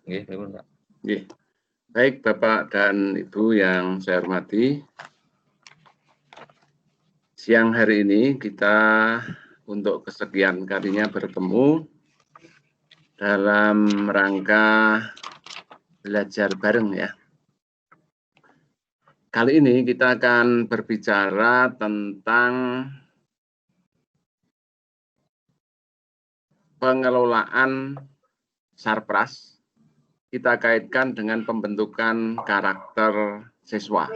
Nggih, pripun, Pak? Nggih. Baik, Bapak dan Ibu yang saya hormati. Siang hari ini kita untuk kesekian kalinya bertemu dalam rangka belajar bareng ya. Kali ini kita akan berbicara tentang pengelolaan sarpras. Kita kaitkan dengan pembentukan karakter siswa.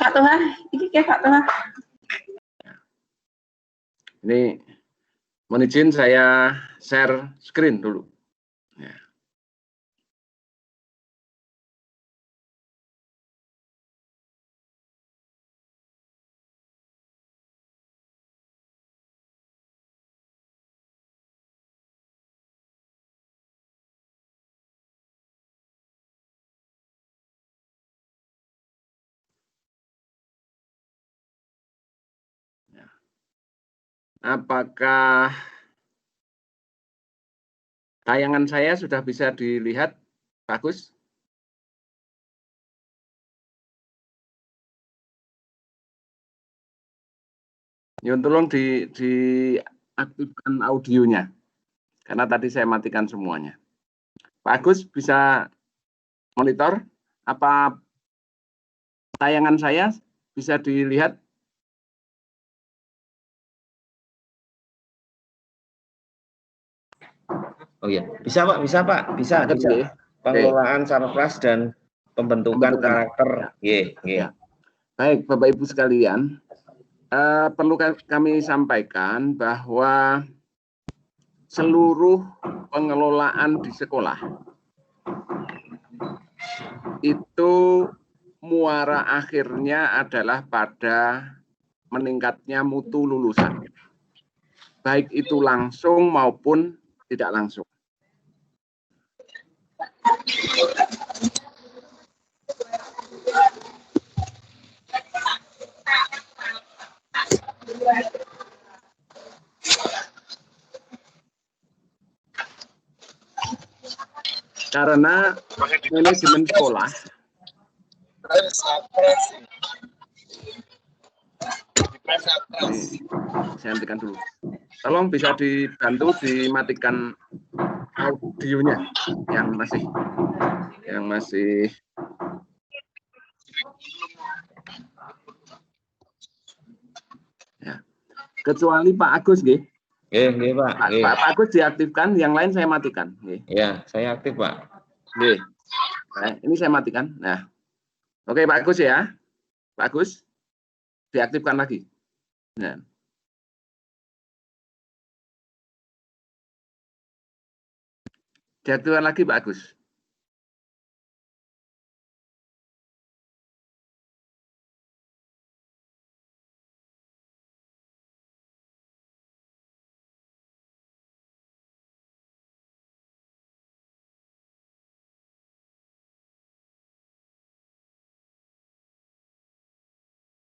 Kak Tuhan, ini kayak Kak Tuhan. Ini mohon izin saya share screen dulu. Ya. Apakah tayangan saya sudah bisa dilihat? Bagus? Yun, tolong diaktifkan audionya, karena tadi saya matikan semuanya. Pak Agus bisa monitor? Apa tayangan saya bisa dilihat? Oh iya, bisa Pak, bisa. Bisa. Pengelolaan sarpras dan pembentukan karakter. Nggih. Ya. Baik, Bapak Ibu sekalian, perlu kami sampaikan bahwa seluruh pengelolaan di sekolah itu muara akhirnya adalah pada meningkatnya mutu lulusan, baik itu langsung maupun tidak langsung. Karena manajemen sekolah saya hentikan dulu. Tolong bisa dibantu dimatikan audionya yang masih ya. Kecuali Pak Agus, nggih. Nggih, Pak. Pak Agus diaktifkan, yang lain saya matikan. Nggih. Ya, saya aktif, Pak. Nggih. Nah, ini saya matikan. Nah, oke Pak Agus ya. Pak Agus, diaktifkan lagi. Nah. Diaktifkan lagi Pak Agus.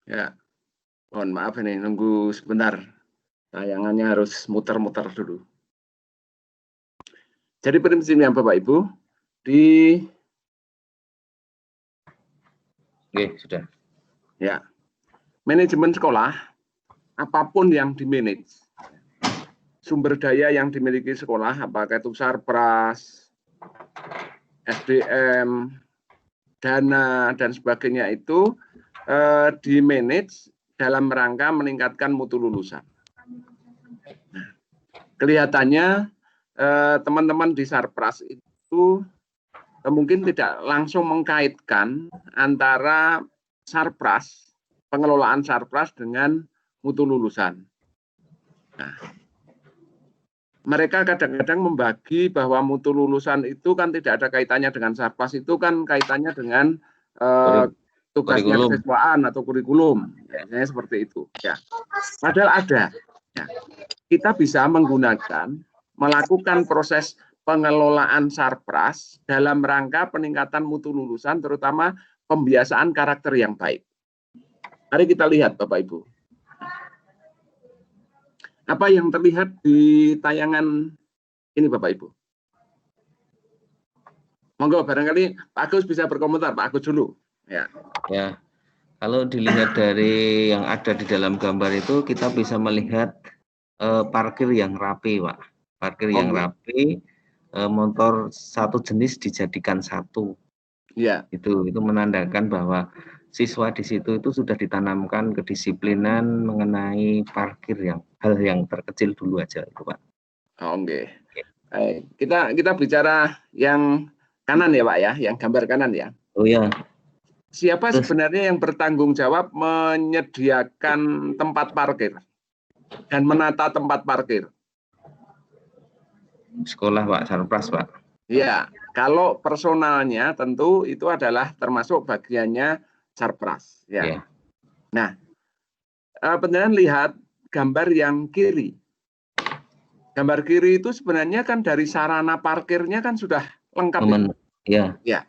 Ya, mohon maaf ini nunggu sebentar. Tayangannya harus muter-muter dulu. Jadi prinsipnya Bapak Ibu sudah. Ya, manajemen sekolah apapun yang dimanage, sumber daya yang dimiliki sekolah, apakah itu sarpras, SDM, dana dan sebagainya itu dimanage dalam rangka meningkatkan mutu lulusan. Nah, kelihatannya teman-teman di sarpras itu mungkin tidak langsung mengkaitkan antara sarpras, pengelolaan sarpras dengan mutu lulusan. Nah, mereka kadang-kadang membagi bahwa mutu lulusan itu kan tidak ada kaitannya dengan sarpras, itu kan kaitannya dengan tugasnya kesiswaan atau kurikulum, biasanya seperti itu. Ya, padahal ada. Ya. Kita bisa melakukan proses pengelolaan sarpras dalam rangka peningkatan mutu lulusan, terutama pembiasaan karakter yang baik. Mari kita lihat Bapak Ibu. Apa yang terlihat di tayangan Ini Bapak Ibu. Monggo barangkali Pak Agus bisa berkomentar, Pak Agus dulu. Ya. Ya, kalau dilihat dari yang ada di dalam gambar itu, kita bisa melihat parkir yang rapi, Pak. Parkir yang rapi, motor satu jenis dijadikan satu. Ya. Itu menandakan bahwa siswa di situ itu sudah ditanamkan kedisiplinan mengenai parkir hal yang terkecil dulu aja itu, Pak. Oke. Kita bicara yang kanan ya Pak ya, yang gambar kanan ya. Oh ya. Siapa sebenarnya yang bertanggung jawab menyediakan tempat parkir dan menata tempat parkir? Sekolah Pak, Sarpras Pak. Ya, kalau personalnya tentu itu adalah termasuk bagiannya Sarpras. Ya. Ya. Nah, pendengar lihat gambar yang kiri. Gambar kiri itu sebenarnya kan dari sarana parkirnya kan sudah lengkap. Ya. Ya.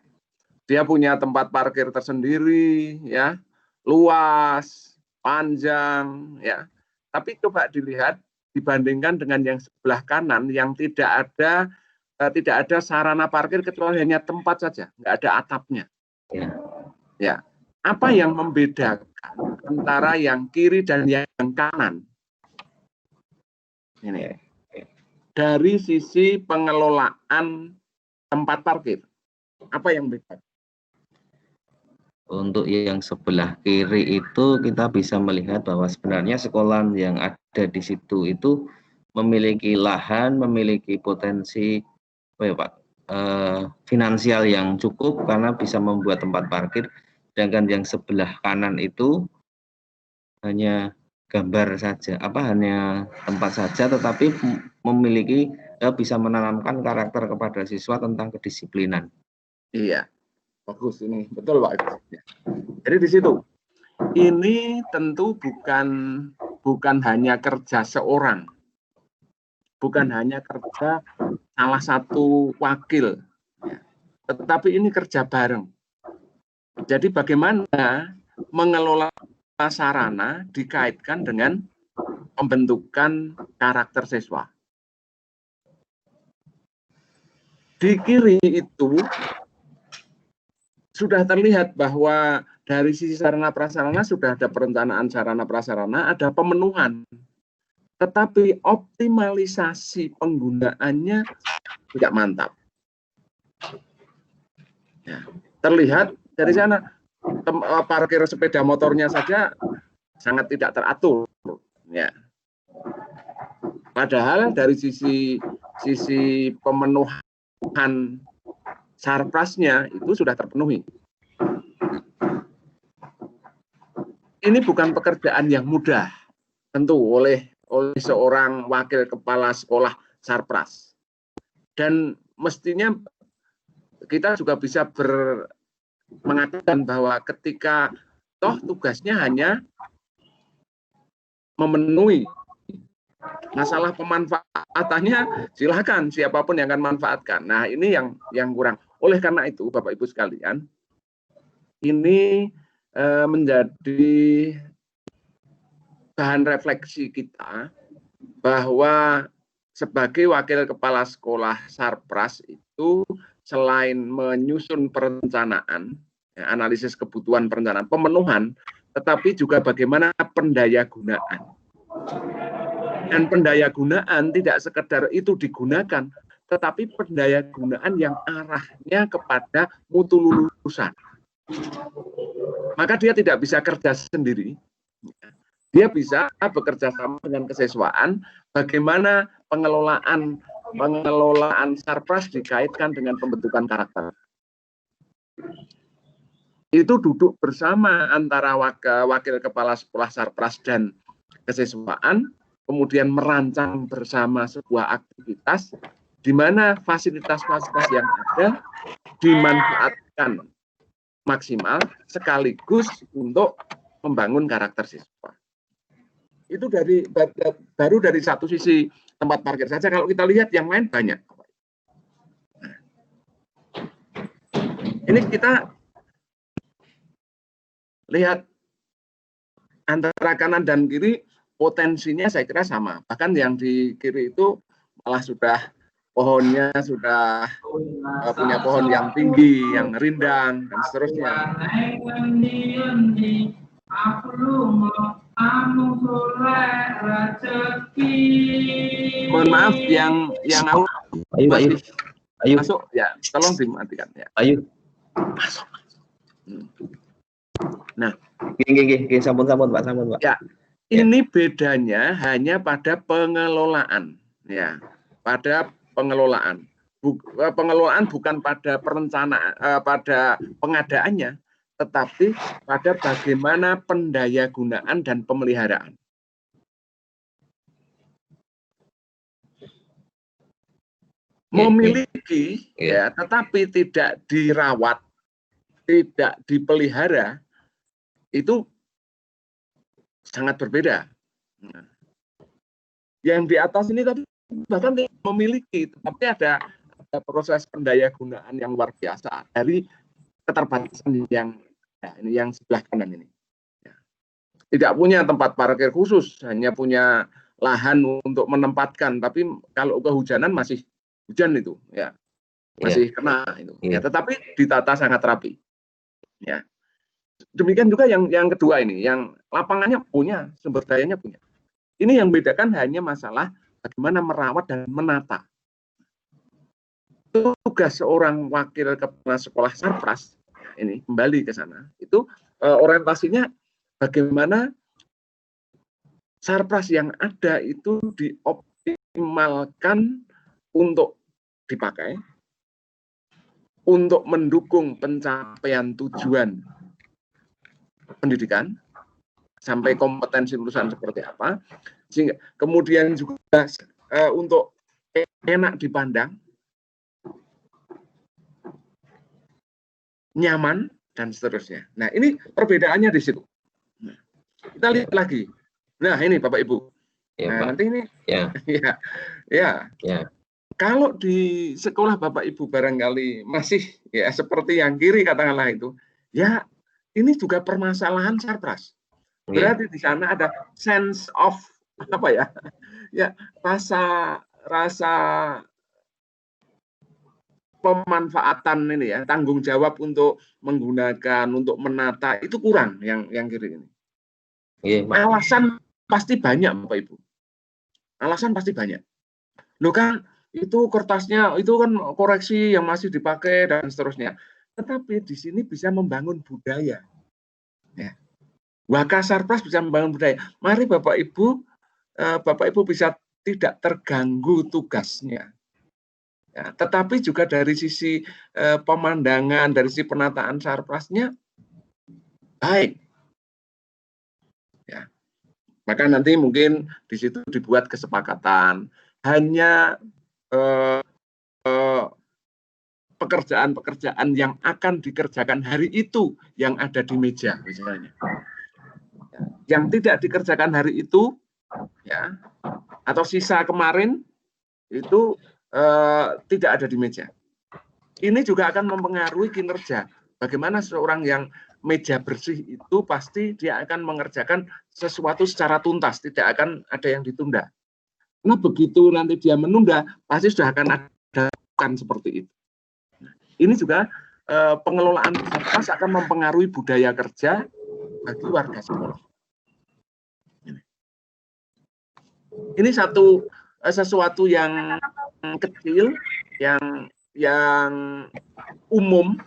Dia punya tempat parkir tersendiri, ya, luas, panjang, ya. Tapi coba dilihat dibandingkan dengan yang sebelah kanan yang tidak ada sarana parkir kecuali hanya tempat saja, nggak ada atapnya. Ya. Ya. Apa yang membedakan antara yang kiri dan yang kanan? Ini. Dari sisi pengelolaan tempat parkir, apa yang beda? Untuk yang sebelah kiri itu kita bisa melihat bahwa sebenarnya sekolah yang ada di situ itu memiliki lahan, memiliki potensi finansial yang cukup karena bisa membuat tempat parkir. Sedangkan yang sebelah kanan itu hanya gambar saja, hanya tempat saja, tetapi memiliki bisa menanamkan karakter kepada siswa tentang kedisiplinan. Iya, bagus ini, betul Pak. Jadi di situ, ini tentu bukan hanya kerja seorang, bukan hanya kerja salah satu wakil, tetapi ini kerja bareng. Jadi bagaimana mengelola sarana dikaitkan dengan pembentukan karakter siswa. Di kiri itu sudah terlihat bahwa dari sisi sarana prasarana sudah ada perencanaan sarana prasarana, ada pemenuhan. Tetapi optimalisasi penggunaannya tidak mantap. Ya, terlihat dari sana parkir sepeda motornya saja sangat tidak teratur. Ya. Padahal dari sisi pemenuhan Sarprasnya itu sudah terpenuhi. Ini bukan pekerjaan yang mudah tentu oleh seorang wakil kepala sekolah Sarpras. Dan mestinya kita juga bisa mengatakan bahwa ketika toh tugasnya hanya memenuhi masalah pemanfaatannya, silakan siapapun yang akan manfaatkan. Nah, ini yang kurang. Oleh karena itu, Bapak Ibu sekalian, ini menjadi bahan refleksi kita bahwa sebagai wakil kepala sekolah Sarpras itu selain menyusun perencanaan, analisis kebutuhan perencanaan, pemenuhan, tetapi juga bagaimana pendayagunaan. Dan pendayagunaan tidak sekedar itu digunakan, tetapi pendayagunaan yang arahnya kepada mutu lulusan. Maka dia tidak bisa kerja sendiri. Dia bisa bekerja sama dengan kesiswaan, bagaimana pengelolaan Sarpras dikaitkan dengan pembentukan karakter. Itu duduk bersama antara wakil kepala sekolah Sarpras dan kesiswaan, kemudian merancang bersama sebuah aktivitas di mana fasilitas-fasilitas yang ada dimanfaatkan maksimal sekaligus untuk membangun karakter siswa. Itu baru dari satu sisi tempat parkir saja. Kalau kita lihat yang lain banyak. Nah, ini kita lihat antara kanan dan kiri potensinya saya kira sama. Bahkan yang di kiri itu malah sudah pohonnya sudah punya pohon yang tinggi, yang rindang, dan seterusnya. Mohon maaf yang masih masuk ya, tolong dimatikan ya. Ayo. Masuk. Nah, Gini, sampun Pak, sampun Pak. Ya, ini bedanya hanya pada pengelolaan, ya, pada pengelolaan. Pengelolaan bukan pada perencanaan, pada pengadaannya, tetapi pada bagaimana pendayagunaan dan pemeliharaan. Memiliki, ya, tetapi tidak dirawat, tidak dipelihara, itu sangat berbeda. Yang di atas ini tadi bahkan memiliki, tapi ada proses pendayagunaan yang luar biasa dari keterbatasan yang ini yang sebelah kanan ini. Tidak punya tempat parkir khusus, hanya punya lahan untuk menempatkan, tapi kalau kehujanan masih hujan itu, ya masih kena itu. Ya, tetapi ditata sangat rapi. Ya. Demikian juga yang kedua ini, yang lapangannya punya, sumber dayanya punya. Ini yang membedakan hanya masalah bagaimana merawat dan menata. Tugas seorang wakil kepala sekolah Sarpras, ini kembali ke sana, itu orientasinya bagaimana Sarpras yang ada itu dioptimalkan untuk dipakai, untuk mendukung pencapaian tujuan pendidikan sampai kompetensi lulusan seperti apa, sehingga kemudian juga untuk enak dipandang, nyaman, dan seterusnya. Nah, ini perbedaannya di situ. Nah, kita lihat lagi. Nah, ini Bapak Ibu. Nah, nanti ini ya. Kalau di sekolah Bapak Ibu barangkali masih ya seperti yang kiri katakanlah itu, ya ini juga permasalahan Sarpras. Berarti di sana ada sense of apa ya? Ya, rasa pemanfaatan ini ya, tanggung jawab untuk menggunakan, untuk menata itu kurang yang kiri ini. Alasan pasti banyak Bapak Ibu. Alasan pasti banyak. Loh kan itu kertasnya itu kan koreksi yang masih dipakai dan seterusnya. Tetapi di sini bisa membangun budaya. Ya. Wakasarpras bisa membangun budaya. Mari Bapak Ibu bisa tidak terganggu tugasnya. Ya, tetapi juga dari sisi pemandangan, dari sisi penataan Sarprasnya baik. Ya. Maka nanti mungkin di situ dibuat kesepakatan. Hanya pekerjaan-pekerjaan yang akan dikerjakan hari itu yang ada di meja misalnya. Yang tidak dikerjakan hari itu ya atau sisa kemarin itu tidak ada di meja. Ini juga akan mempengaruhi kinerja. Bagaimana seorang yang meja bersih itu pasti dia akan mengerjakan sesuatu secara tuntas, tidak akan ada yang ditunda. Nah, begitu nanti dia menunda, pasti sudah akan ada seperti itu. Nah, ini juga pengelolaan Sarpras akan mempengaruhi budaya kerja bagi warga sekolah. Ini sesuatu yang kecil, yang umum,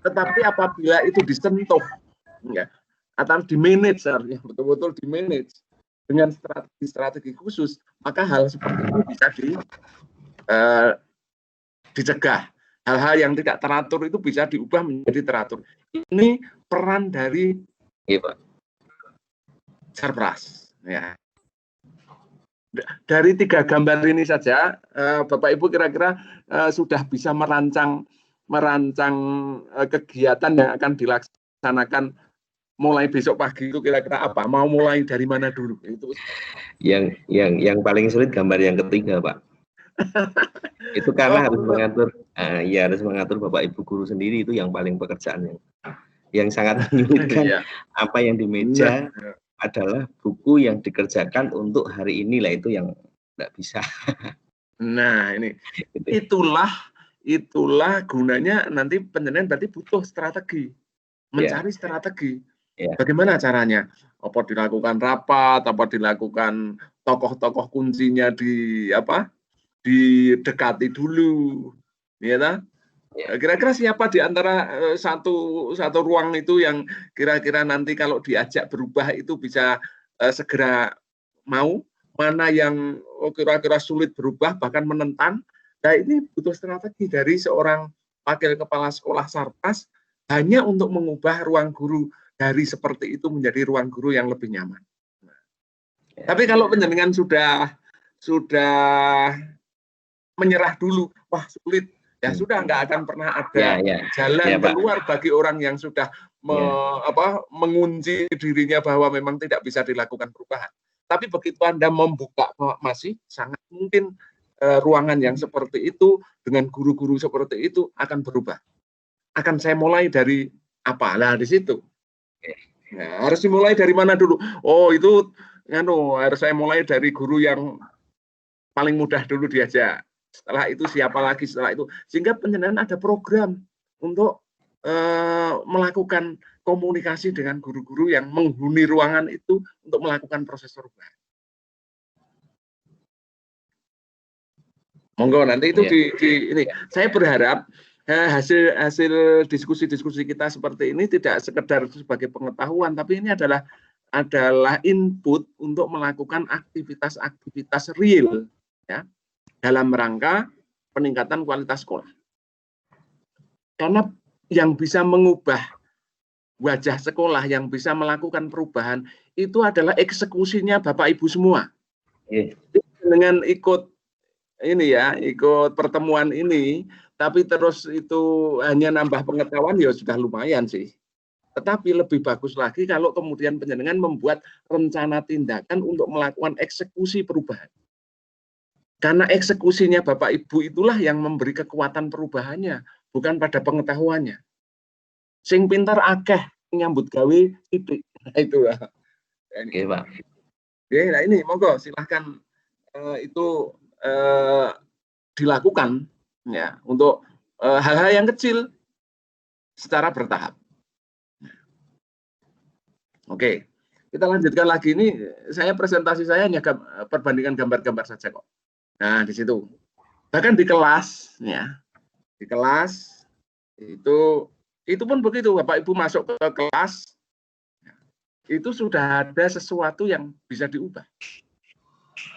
tetapi apabila itu disentuh, ya, atau di-manage, betul-betul di-manage dengan strategi khusus, maka hal seperti itu bisa dicegah. Hal-hal yang tidak teratur itu bisa diubah menjadi teratur. Ini peran dari Sarpras. Ya. Dari 3 gambar ini saja, Bapak Ibu kira-kira sudah bisa merancang kegiatan yang akan dilaksanakan mulai besok pagi itu kira-kira apa? Mau mulai dari mana dulu? Itu yang paling sulit gambar yang ketiga, Pak. Itu karena harus mengatur, harus mengatur Bapak Ibu guru sendiri, itu yang paling pekerjaan yang sangat menyulitkan. Apa yang di meja adalah buku yang dikerjakan untuk hari ini lah, itu yang tidak bisa. Nah, ini itulah gunanya nanti penjenengan berarti butuh strategi, mencari strategi. Bagaimana caranya? Apa dilakukan rapat, apa dilakukan tokoh-tokoh kuncinya didekati dulu, ya kan? Kira-kira siapa di antara satu ruang itu yang kira-kira nanti kalau diajak berubah itu bisa segera mau, mana yang kira-kira sulit berubah bahkan menentang. Nah, ini butuh strategi dari seorang wakil kepala sekolah Sarpas hanya untuk mengubah ruang guru dari seperti itu menjadi ruang guru yang lebih nyaman. Tapi kalau penjenengan sudah menyerah dulu, wah sulit, ya sudah nggak akan pernah ada jalan keluar bagi orang yang sudah mengunci dirinya bahwa memang tidak bisa dilakukan perubahan. Tapi begitu Anda membuka, masih sangat mungkin ruangan yang seperti itu dengan guru-guru seperti itu akan berubah. Akan saya mulai dari apa? Nah, di situ. Nah, harus dimulai dari mana dulu? Oh, itu harus saya mulai dari guru yang paling mudah dulu diajak. Setelah itu siapa lagi setelah itu, sehingga penjenengan ada program untuk melakukan komunikasi dengan guru-guru yang menghuni ruangan itu untuk melakukan proses perubahan. Monggo nanti itu ini saya berharap hasil diskusi-diskusi kita seperti ini tidak sekedar sebagai pengetahuan, tapi ini adalah input untuk melakukan aktivitas-aktivitas real ya dalam rangka peningkatan kualitas sekolah. Karena yang bisa mengubah wajah sekolah, yang bisa melakukan perubahan itu adalah eksekusinya Bapak Ibu semua. Dengan ikut pertemuan ini, tapi terus itu hanya nambah pengetahuan ya sudah lumayan sih. Tetapi lebih bagus lagi kalau kemudian penjenengan membuat rencana tindakan untuk melakukan eksekusi perubahan. Karena eksekusinya Bapak Ibu itulah yang memberi kekuatan perubahannya, bukan pada pengetahuannya. Sing pintar akeh nyambut gawe titik. Nah, itu lah. Oke, Pak. Oke, nah ini monggo silahkan itu dilakukan ya untuk hal-hal yang kecil secara bertahap. Oke, kita lanjutkan lagi. Ini presentasi saya hanya perbandingan gambar-gambar saja kok. Nah, di situ. Bahkan di kelas ya. Di kelas itu pun begitu, Bapak Ibu masuk ke kelas itu sudah ada sesuatu yang bisa diubah.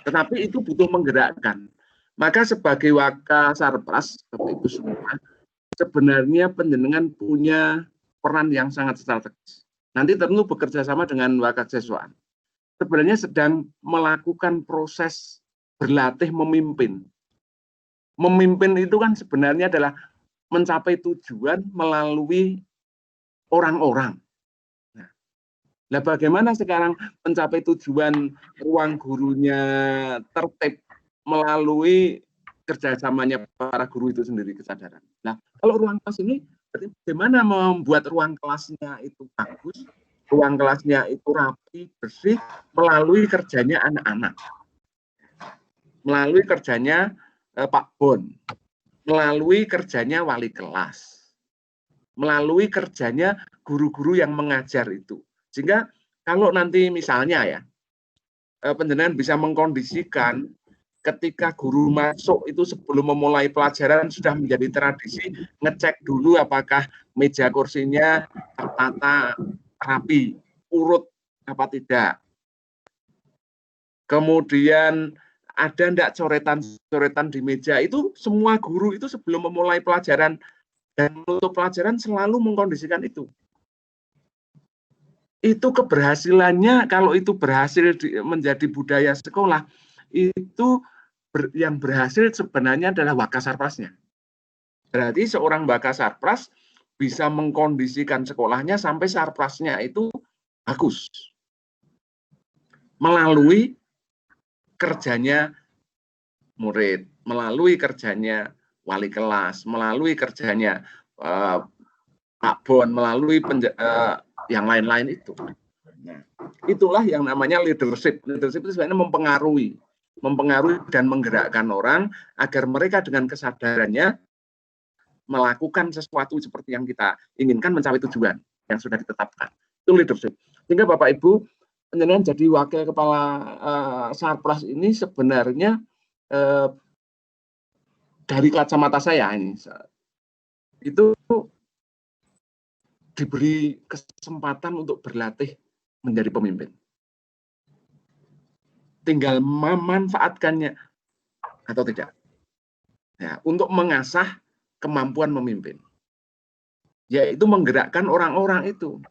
Tetapi itu butuh menggerakkan. Maka sebagai Waka Sarpras, Bapak Ibu semua, sebenarnya penjenengan punya peran yang sangat strategis. Nanti tentu bekerja sama dengan Waka Siswaan. Sebenarnya sedang melakukan proses berlatih memimpin. Memimpin itu kan sebenarnya adalah mencapai tujuan melalui orang-orang. Nah, bagaimana sekarang mencapai tujuan ruang gurunya tertib melalui kerjasamanya para guru itu sendiri, kesadaran. Nah, kalau ruang kelas ini, bagaimana membuat ruang kelasnya itu bagus, ruang kelasnya itu rapi, bersih, melalui kerjanya anak-anak, melalui kerjanya Pak Bon, melalui kerjanya wali kelas, melalui kerjanya guru-guru yang mengajar itu. Sehingga kalau nanti misalnya ya, penjenengan bisa mengkondisikan ketika guru masuk itu sebelum memulai pelajaran sudah menjadi tradisi ngecek dulu apakah meja kursinya tertata rapi, urut apa tidak. Kemudian ada enggak coretan-coretan di meja, itu semua guru itu sebelum memulai pelajaran dan menutup pelajaran selalu mengkondisikan itu. Itu keberhasilannya, kalau itu berhasil menjadi budaya sekolah, itu yang berhasil sebenarnya adalah Waka Sarprasnya. Berarti seorang Waka Sarpras bisa mengkondisikan sekolahnya sampai Sarprasnya itu bagus. Melalui kerjanya murid, melalui kerjanya wali kelas, melalui kerjanya Pak Bon, melalui yang lain-lain itu. Nah, itulah yang namanya leadership. Leadership itu sebenarnya mempengaruhi. mempengaruhi dan menggerakkan orang agar mereka dengan kesadarannya melakukan sesuatu seperti yang kita inginkan, mencapai tujuan yang sudah ditetapkan. Itu leadership. Sehingga Bapak Ibu, penjenengan jadi wakil kepala Sarpras ini sebenarnya dari kacamata saya ini itu diberi kesempatan untuk berlatih menjadi pemimpin. Tinggal memanfaatkannya atau tidak. Ya, untuk mengasah kemampuan memimpin. Yaitu menggerakkan orang-orang itu.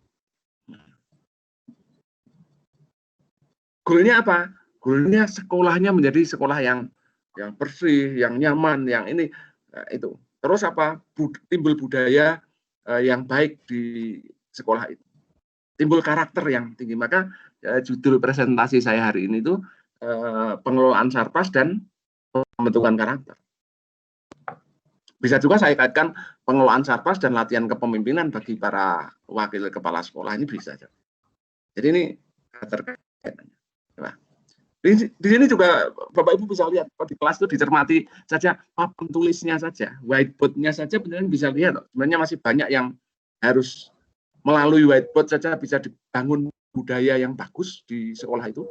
Goalnya apa? Goalnya sekolahnya menjadi sekolah yang bersih, yang nyaman, yang ini itu. Terus apa? Timbul budaya yang baik di sekolah itu. Timbul karakter yang tinggi. Maka judul presentasi saya hari ini itu pengelolaan Sarpras dan pembentukan karakter. Bisa juga saya kaitkan pengelolaan Sarpras dan latihan kepemimpinan bagi para wakil kepala sekolah, ini bisa. Jadi ini terkaitannya. Nah, di sini juga Bapak Ibu bisa lihat di kelas itu dicermati saja papan tulisnya saja, whiteboard-nya saja benar-benar bisa lihat. Sebenarnya masih banyak yang harus melalui whiteboard saja bisa dibangun budaya yang bagus di sekolah itu.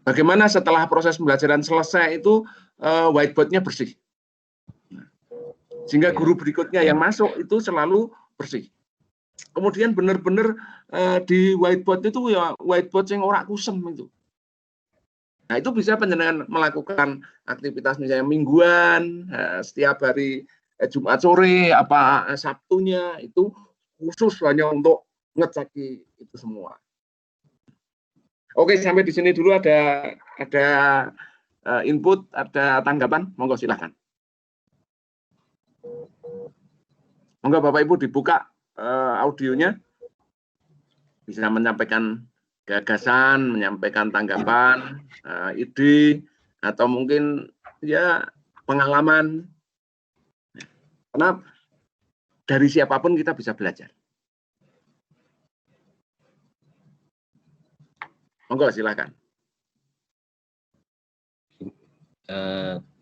Bagaimana setelah proses pembelajaran selesai itu whiteboard-nya bersih. Sehingga guru berikutnya yang masuk itu selalu bersih. Kemudian benar-benar di whiteboard itu ya whiteboard yang ora kusem itu. Nah, itu bisa panjenengan melakukan aktivitas misalnya mingguan, setiap hari Jumat sore, apa Sabtunya itu khusus hanya untuk ngeceki itu semua. Oke, sampai di sini dulu ada input, ada tanggapan, monggo silahkan. Monggo Bapak Ibu dibuka audionya, bisa menyampaikan gagasan, menyampaikan tanggapan, ide, atau mungkin ya pengalaman. Karena dari siapapun kita bisa belajar. Monggo silakan.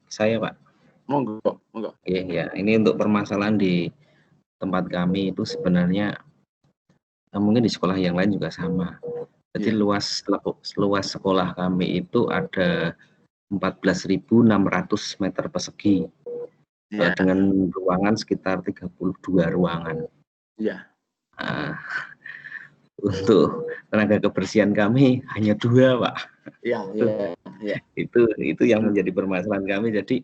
Saya Pak. Monggo. Oke, ya, ini untuk permasalahan di tempat kami itu sebenarnya mungkin di sekolah yang lain juga sama. Jadi luas sekolah kami itu ada 14.600 meter persegi dengan ruangan sekitar 32 ruangan. Nah, untuk tenaga kebersihan kami hanya 2, Pak. Itu yang menjadi permasalahan kami. Jadi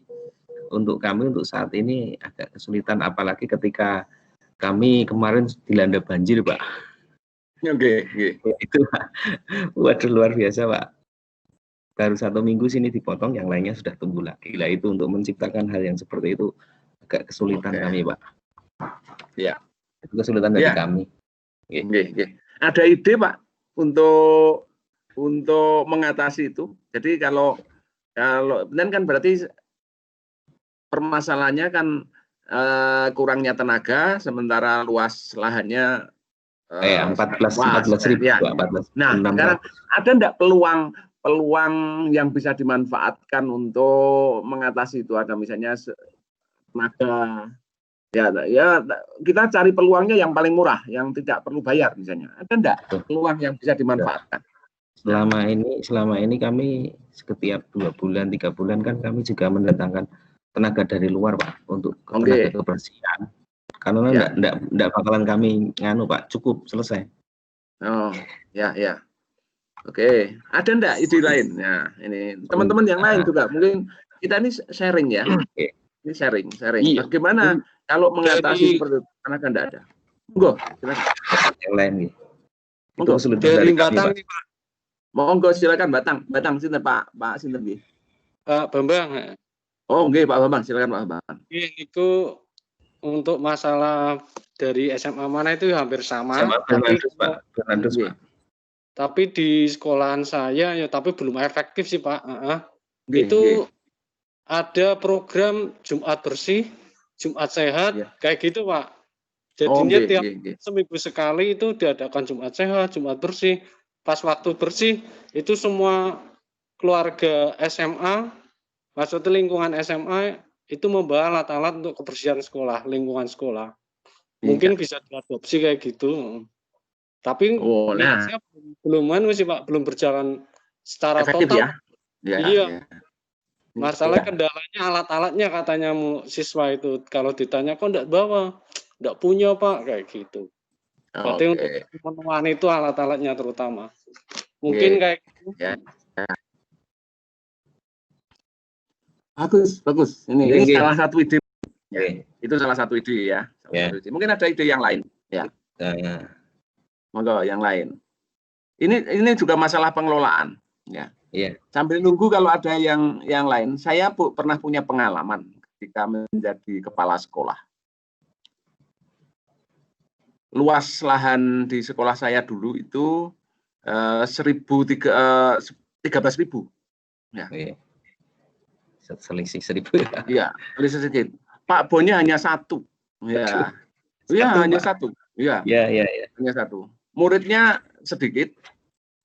untuk kami untuk saat ini agak kesulitan, apalagi ketika kami kemarin dilanda banjir, Pak. Itu waduh luar biasa, Pak. Baru 1 minggu sini dipotong, yang lainnya sudah tumbuh lagi. Nah, itu untuk menciptakan hal yang seperti itu agak kesulitan kami, Pak. Itu kesulitan dari kami. Ada ide, Pak, untuk mengatasi itu. Jadi kalau benar kan berarti permasalahannya kan kurangnya tenaga, sementara luas lahannya 14.000. Nah, sekarang ada enggak peluang yang bisa dimanfaatkan untuk mengatasi itu? Ada misalnya tenaga, ya kita cari peluangnya yang paling murah, yang tidak perlu bayar misalnya. Ada enggak peluang yang bisa dimanfaatkan? Selama ini kami setiap 2 bulan, 3 bulan kan kami juga mendatangkan tenaga dari luar, Pak, untuk tenaga kebersihan. Karena enggak bakalan kami Pak, cukup selesai. Oke, ada enggak ide lain? Nah, ini teman-teman yang lain juga mungkin kita ini sharing ya. Ini sharing. Bagaimana kalau mengatasi seperti itu? Karena kan enggak ada. Monggo, silakan. Yang lain nih. Monggo. Dari Batang, Pak. Monggo silakan Batang sinten Pak sinten nggih? Pak Bambang. Oh, nggih Pak Bambang, silakan Pak Bambang. Itu untuk masalah dari SMA mana itu hampir sama. Tapi di sekolahan saya ya tapi belum efektif sih Pak. Itu ada program Jumat bersih, Jumat sehat, kayak gitu Pak. Jadinya tiap seminggu sekali itu diadakan Jumat sehat, Jumat bersih. Pas waktu bersih itu semua keluarga SMA, maksudnya lingkungan SMA itu membawa alat-alat untuk kebersihan sekolah, lingkungan sekolah. Mungkin bisa diadopsi kayak gitu. Tapi saya belum berjalan secara efektif total. Ya? Iya. Masalah kendalanya alat-alatnya katanya siswa itu. Kalau ditanya kok enggak bawa? Enggak punya, Pak, kayak gitu. Berarti untuk pemenuhan itu alat-alatnya terutama. Mungkin kayak gitu. Ya. Bagus. Ini salah satu ide. Ya. Itu salah satu ide ya. Mungkin ada ide yang lain. Ya. Monggo yang lain. Ini juga masalah pengelolaan. Ya. Sambil nunggu kalau ada yang lain. Saya pernah punya pengalaman ketika menjadi kepala sekolah. Luas lahan di sekolah saya dulu itu 13.000. Ya. Selisih 1.000 ya. Iya, selisih sedikit. Pak Bonnya hanya 1. Ya. Iya, hanya 1. Iya. Iya. Hanya 1. Muridnya sedikit,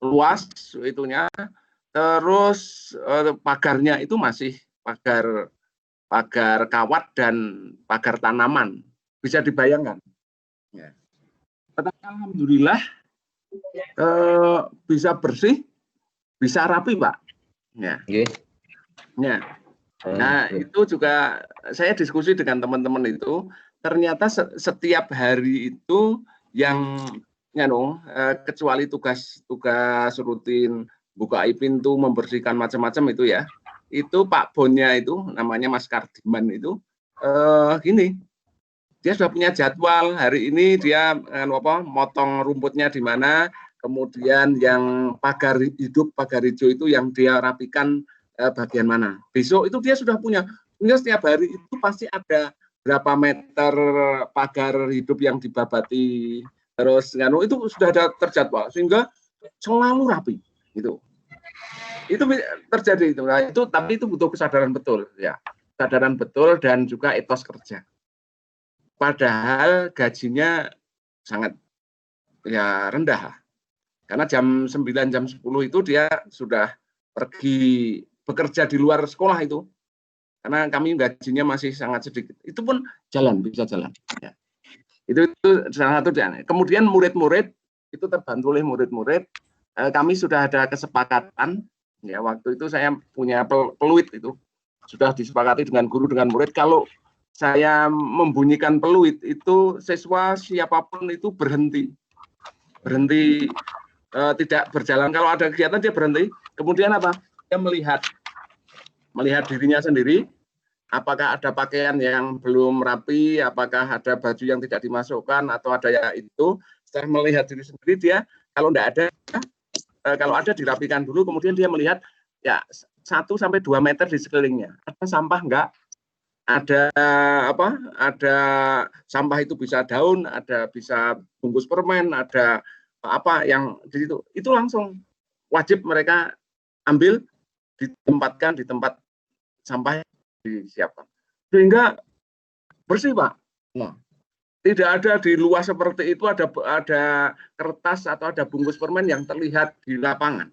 luas itunya. Terus pagarnya itu masih pagar kawat dan pagar tanaman. Bisa dibayangkan. Ya. Tetapi alhamdulillah bisa bersih, bisa rapi, Pak. Ya. Nah, itu juga saya diskusi dengan teman-teman itu, ternyata setiap hari itu yang kecuali tugas rutin buka pintu, membersihkan macam-macam itu ya, itu Pak Bonnya itu namanya Mas Kardiman itu gini, dia sudah punya jadwal hari ini dia motong rumputnya di mana, kemudian yang pagar hidup, pagar hijau itu yang dia rapikan bagian mana. Besok itu dia sudah punya setiap hari itu pasti ada berapa meter pagar hidup yang dibabati, terus itu sudah ada terjadwal sehingga selalu rapi. Itu terjadi itu. Nah, tapi itu butuh kesadaran betul ya. Kesadaran betul dan juga etos kerja. Padahal gajinya sangat ya rendah. Karena jam 9 jam 10 itu dia sudah pergi bekerja di luar sekolah itu. Karena kami gajinya masih sangat sedikit. Itu pun bisa jalan ya. Itu salah satu. Kemudian murid-murid itu terbantu oleh murid-murid. Kami sudah ada kesepakatan ya, waktu itu saya punya peluit itu sudah disepakati dengan guru dengan murid, kalau saya membunyikan peluit itu siswa siapapun itu berhenti tidak berjalan. Kalau ada kegiatan dia berhenti, kemudian apa, dia melihat dirinya sendiri, apakah ada pakaian yang belum rapi, apakah ada baju yang tidak dimasukkan atau ada ya itu. Setelah melihat diri sendiri, dia kalau ada dirapikan dulu, kemudian dia melihat ya 1 sampai 2 meter di sekelilingnya. Ada sampah enggak? Ada sampah itu bisa daun, ada bisa bungkus permen, ada apa yang di situ. Itu langsung wajib mereka ambil, ditempatkan di tempat sampah disiapkan. Sehingga bersih, Pak. Nah, tidak ada di luar seperti itu ada kertas atau ada bungkus permen yang terlihat di lapangan.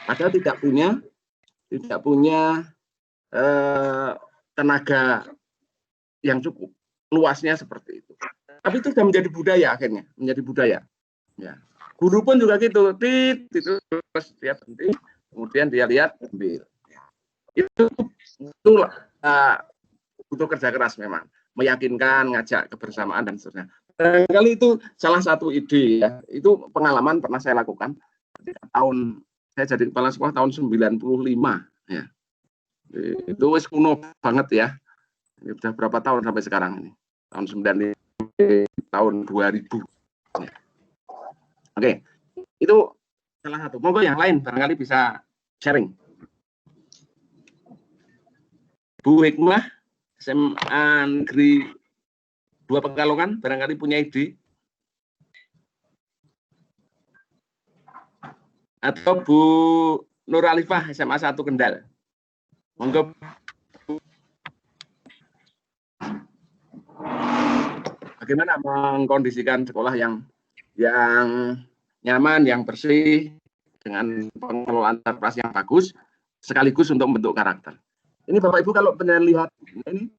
Padahal tidak punya tenaga yang cukup luasnya seperti itu. Tapi itu sudah menjadi budaya akhirnya, menjadi budaya. Ya. Guru pun juga gitu, terus dia berhenti, kemudian dia lihat ambil. Itu butuh kerja keras memang, meyakinkan, ngajak kebersamaan dan seterusnya. Kali itu salah satu ide ya, itu pengalaman pernah saya lakukan saya jadi kepala sekolah tahun 95 ya. Itu wis kuno banget ya. Ini udah berapa tahun sampai sekarang ini? Tahun 95, tahun 2000. Ya. Oke. Itu salah satu. Monggo yang lain barangkali bisa sharing. Bu Hikmah, SMA Negeri 2 Pekalongan, barangkali punya ide. Atau Bu Nur Alifah, SMA 1 Kendal. Monggo. Bagaimana mengkondisikan sekolah yang nyaman, yang bersih, dengan pengelolaan Sarpras yang bagus, sekaligus untuk membentuk karakter. Ini Bapak Ibu kalau benar lihat ini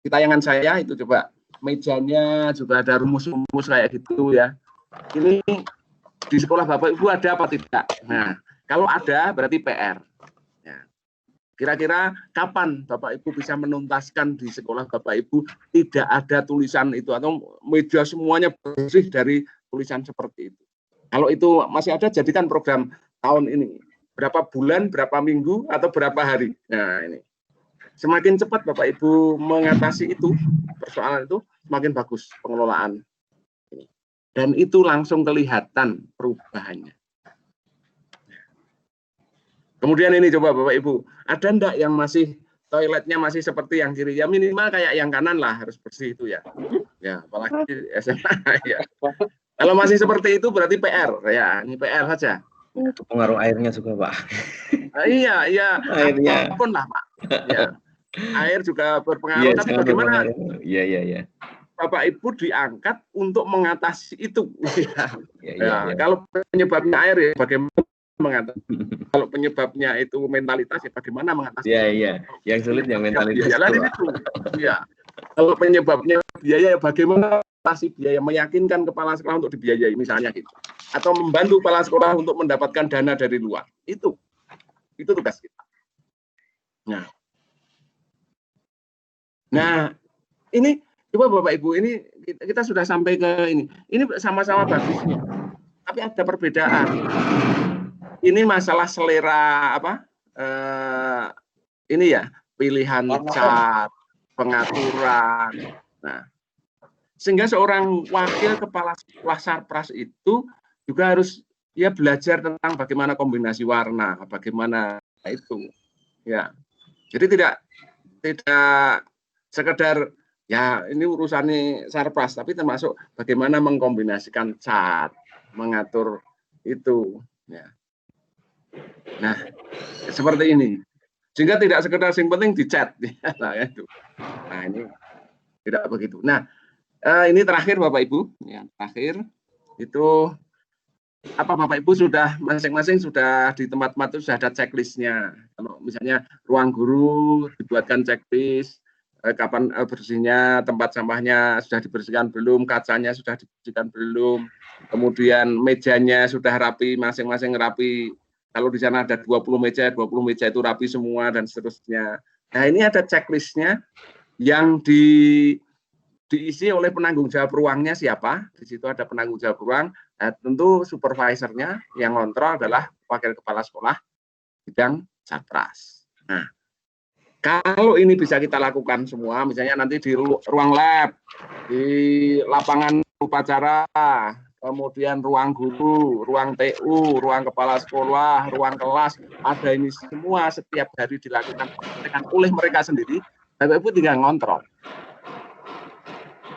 di tayangan saya itu coba mejanya juga ada rumus-rumus kayak gitu ya. Ini di sekolah Bapak Ibu ada apa tidak? Nah, kalau ada berarti PR. Ya. Kira-kira kapan Bapak Ibu bisa menuntaskan di sekolah Bapak Ibu tidak ada tulisan itu atau meja semuanya bersih dari tulisan seperti itu. Kalau itu masih ada, jadikan program tahun ini. Berapa bulan, berapa minggu, atau berapa hari. Nah, ini. Semakin cepat Bapak Ibu mengatasi itu, persoalan itu, semakin bagus pengelolaan. Dan itu langsung kelihatan perubahannya. Kemudian ini coba Bapak Ibu, ada enggak yang masih toiletnya masih seperti yang kiri? Ya minimal kayak yang kanan lah, harus bersih itu ya. Ya, apalagi SMA ya. Kalau masih seperti itu berarti PR. Ya, ini PR saja. Pengaruh airnya juga, Pak. Iya, airnya. Apapun lah, Pak. Ya. Air juga berpengaruh, tapi bagaimana? Iya. Bapak Ibu diangkat untuk mengatasi itu. Ya. Kalau penyebabnya air ya bagaimana mengatasi? Kalau penyebabnya itu mentalitas ya bagaimana mengatasi? Iya. Yang sulit yang mentalitas. Iya. Kalau penyebabnya biaya ya bagaimana mengatasi biaya, meyakinkan kepala sekolah untuk dibiayai misalnya gitu. Atau membantu kepala sekolah untuk mendapatkan dana dari luar. Itu tugas kita. Nah, ini coba Bapak Ibu, ini kita sudah sampai ke ini. Ini sama-sama bagusnya. Tapi ada perbedaan. Ini masalah selera apa? Ini ya, pilihan cat, pengaturan. Nah, sehingga seorang wakil kepala sekolah Sarpras itu juga harus ya belajar tentang bagaimana kombinasi warna, bagaimana itu. Ya. Jadi tidak sekedar ya ini urusannya Sarpras, tapi termasuk bagaimana mengkombinasikan cat, mengatur itu. Ya. Nah, seperti ini. Sehingga tidak sekedar yang penting dicat. Nah, itu. Nah, ini tidak begitu. Nah, ini terakhir Bapak Ibu. Ya, terakhir itu apa Bapak Ibu sudah masing-masing sudah di tempat-tempat itu sudah ada checklistnya. Kalau misalnya ruang guru dibuatkan checklist, kapan bersihnya, tempat sampahnya sudah dibersihkan belum, kacanya sudah dibersihkan belum, kemudian mejanya sudah rapi, masing-masing rapi. Kalau di sana ada 20 meja itu rapi semua dan seterusnya. Nah, ini ada checklistnya yang diisi oleh penanggung jawab ruangnya siapa. Di situ ada penanggung jawab ruang. Nah, tentu supervisornya yang ngontrol adalah wakil kepala sekolah bidang Sarpras. Nah, kalau ini bisa kita lakukan semua, misalnya nanti di ruang lab, di lapangan upacara, kemudian ruang guru, ruang TU, ruang kepala sekolah, ruang kelas, ada ini semua setiap hari dilakukan oleh mereka sendiri, Bapak Ibu tinggal ngontrol.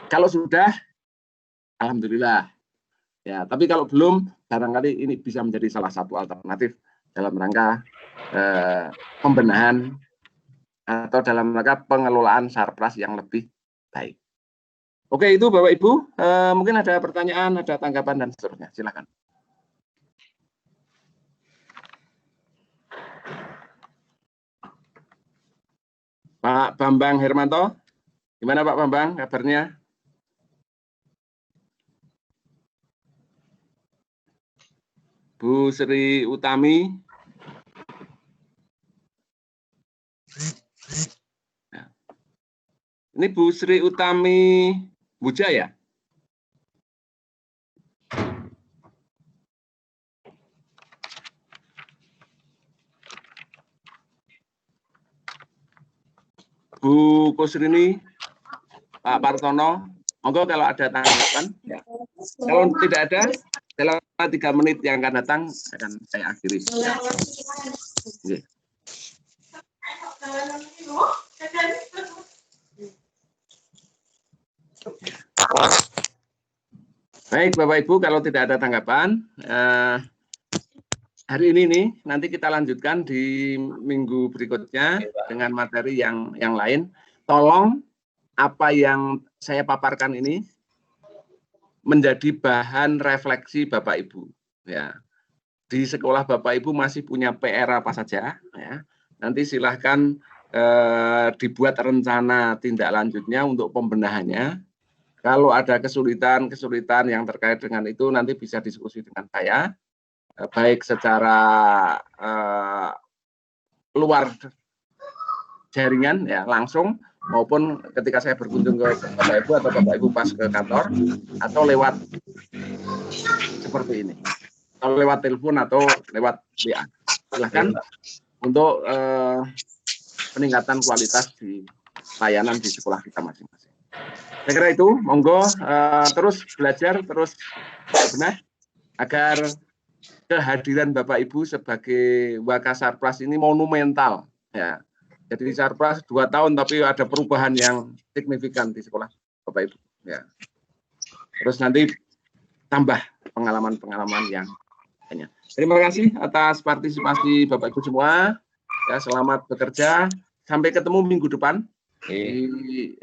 Kalau sudah, alhamdulillah. Ya, tapi kalau belum, barangkali ini bisa menjadi salah satu alternatif dalam rangka pembenahan atau dalam rangka pengelolaan Sarpras yang lebih baik. Oke, itu Bapak Ibu, mungkin ada pertanyaan, ada tanggapan dan seterusnya. Silakan. Pak Bambang Hermanto, gimana Pak Bambang kabarnya? Bu Sri Utami. Ini Bu Sri Utami Buja ya? Bu Kusrini, Pak Partono, monggo kalau ada tanggapan. Ya. Kalau tidak ada, dalam 3 menit yang akan datang akan saya akhiri. Ya. Okay. Baik Bapak Ibu, kalau tidak ada tanggapan, hari ini nih nanti kita lanjutkan di minggu berikutnya dengan materi yang lain. Tolong apa yang saya paparkan ini menjadi bahan refleksi Bapak Ibu. Ya, di sekolah Bapak Ibu masih punya PR apa saja, ya, nanti silahkan dibuat rencana tindak lanjutnya untuk pembenahannya. Kalau ada kesulitan yang terkait dengan itu nanti bisa diskusi dengan saya, baik secara luar jaringan ya langsung maupun ketika saya berkunjung ke Bapak Ibu atau Bapak Ibu pas ke kantor atau lewat seperti ini. Atau lewat telepon atau lewat WA. Silahkan untuk peningkatan kualitas di layanan di sekolah kita masing-masing. Saya kira itu, monggo terus belajar, terus benar agar kehadiran Bapak Ibu sebagai Wakasarpras ini monumental. Ya. Jadi Sarpras 2 tahun tapi ada perubahan yang signifikan di sekolah Bapak Ibu. Ya. Terus nanti tambah pengalaman-pengalaman yang lainnya. Terima kasih atas partisipasi Bapak Ibu semua. Ya, selamat bekerja. Sampai ketemu minggu depan di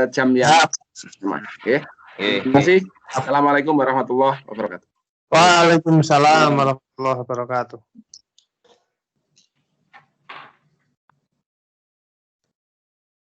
jam yang sama. Terima kasih. Assalamualaikum warahmatullahi wabarakatuh. Waalaikumsalam warahmatullahi wabarakatuh.